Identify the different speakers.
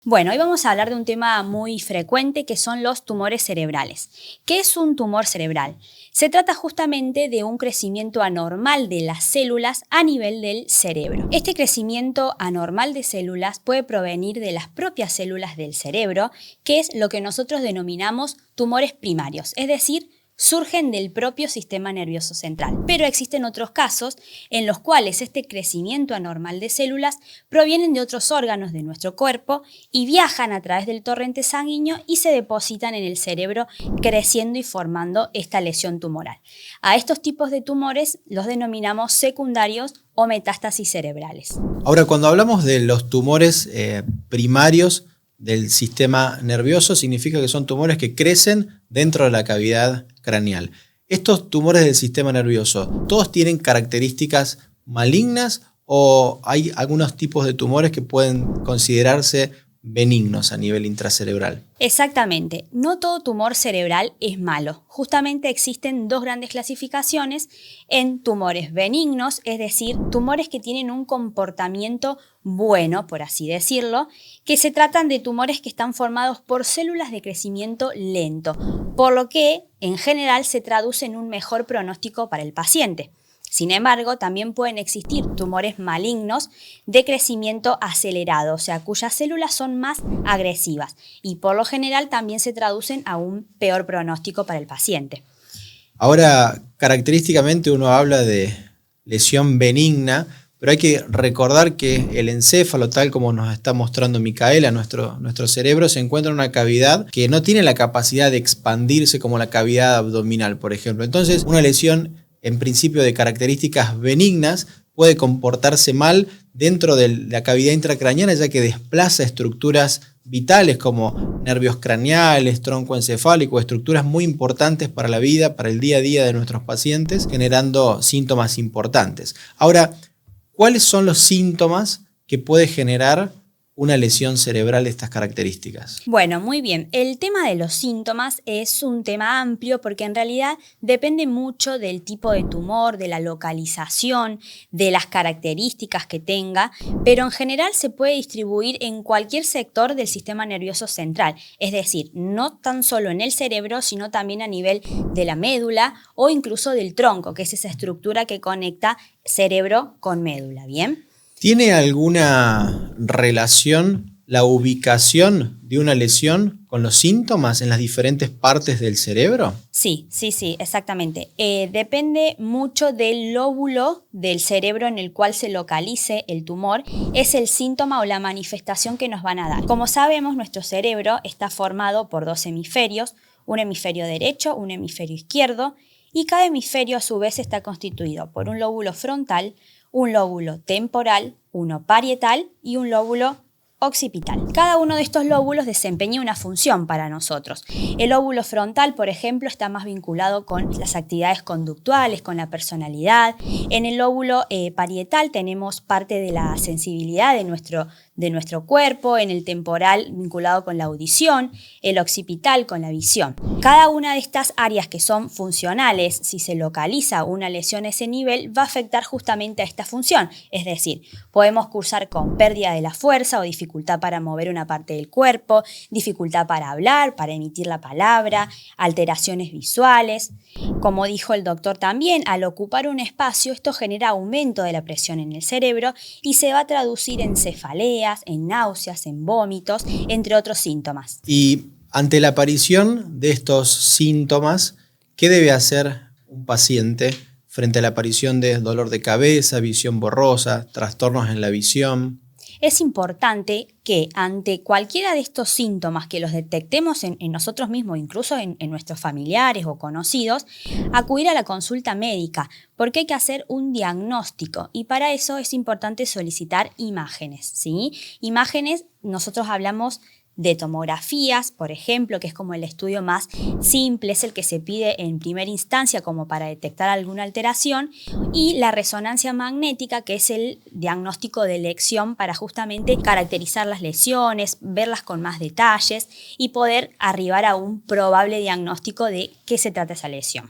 Speaker 1: Bueno, hoy vamos a hablar de un tema muy frecuente que son los tumores cerebrales. ¿Qué es un tumor cerebral? Se trata justamente de un crecimiento anormal de las células a nivel del cerebro. Este crecimiento anormal de células puede provenir de las propias células del cerebro, que es lo que nosotros denominamos tumores primarios, es decir, surgen del propio sistema nervioso central. Pero existen otros casos en los cuales este crecimiento anormal de células provienen de otros órganos de nuestro cuerpo y viajan a través del torrente sanguíneo y se depositan en el cerebro, creciendo y formando esta lesión tumoral. A estos tipos de tumores los denominamos secundarios o metástasis cerebrales.
Speaker 2: Ahora, cuando hablamos de los tumores primarios del sistema nervioso, significa que son tumores que crecen dentro de la cavidad craneal. ¿Estos tumores del sistema nervioso, todos tienen características malignas o hay algunos tipos de tumores que pueden considerarse benignos a nivel intracerebral?
Speaker 1: Exactamente, no todo tumor cerebral es malo. Justamente existen dos grandes clasificaciones en tumores benignos, es decir, tumores que tienen un comportamiento bueno, por así decirlo, que se tratan de tumores que están formados por células de crecimiento lento, por lo que en general se traduce en un mejor pronóstico para el paciente. Sin embargo, también pueden existir tumores malignos de crecimiento acelerado, o sea, cuyas células son más agresivas y por lo general también se traducen a un peor pronóstico para el paciente.
Speaker 2: Ahora, característicamente uno habla de lesión benigna, pero hay que recordar que el encéfalo, tal como nos está mostrando Micaela, nuestro cerebro se encuentra en una cavidad que no tiene la capacidad de expandirse como la cavidad abdominal, por ejemplo. Entonces, una lesión en principio de características benignas puede comportarse mal dentro de la cavidad intracraneana, ya que desplaza estructuras vitales como nervios craneales, tronco encefálico, estructuras muy importantes para la vida, para el día a día de nuestros pacientes, generando síntomas importantes. Ahora, ¿cuáles son los síntomas que puede generar una lesión cerebral de estas características?
Speaker 1: Bueno, muy bien. El tema de los síntomas es un tema amplio porque en realidad depende mucho del tipo de tumor, de la localización, de las características que tenga, pero en general se puede distribuir en cualquier sector del sistema nervioso central, es decir, no tan solo en el cerebro, sino también a nivel de la médula o incluso del tronco, que es esa estructura que conecta cerebro con médula, ¿bien?
Speaker 2: ¿Tiene alguna relación la ubicación de una lesión con los síntomas en las diferentes partes del cerebro?
Speaker 1: Sí, exactamente. Depende mucho del lóbulo del cerebro en el cual se localice el tumor, es el síntoma o la manifestación que nos van a dar. Como sabemos, nuestro cerebro está formado por dos hemisferios, un hemisferio derecho, un hemisferio izquierdo, y cada hemisferio a su vez está constituido por un lóbulo frontal, un lóbulo temporal, uno parietal y un lóbulo occipital. Cada uno de estos lóbulos desempeña una función para nosotros. El lóbulo frontal, por ejemplo, está más vinculado con las actividades conductuales, con la personalidad. En el lóbulo parietal tenemos parte de la sensibilidad de nuestro cuerpo, en el temporal vinculado con la audición, el occipital con la visión. Cada una de estas áreas que son funcionales, si se localiza una lesión a ese nivel, va a afectar justamente a esta función. Es decir, podemos cursar con pérdida de la fuerza o dificultad para mover una parte del cuerpo, dificultad para hablar, para emitir la palabra, alteraciones visuales. Como dijo el doctor también, al ocupar un espacio, esto genera aumento de la presión en el cerebro y se va a traducir en cefaleas, en náuseas, en vómitos, entre otros síntomas.
Speaker 2: Y ante la aparición de estos síntomas, ¿qué debe hacer un paciente frente a la aparición de dolor de cabeza, visión borrosa, trastornos en la visión?
Speaker 1: Es importante que ante cualquiera de estos síntomas que los detectemos en nosotros mismos, incluso en nuestros familiares o conocidos, acudir a la consulta médica porque hay que hacer un diagnóstico y para eso es importante solicitar imágenes, ¿sí? Imágenes, nosotros hablamos de tomografías, por ejemplo, que es como el estudio más simple, es el que se pide en primera instancia como para detectar alguna alteración, y la resonancia magnética, que es el diagnóstico de elección para justamente caracterizar las lesiones, verlas con más detalles y poder arribar a un probable diagnóstico de qué se trata esa lesión.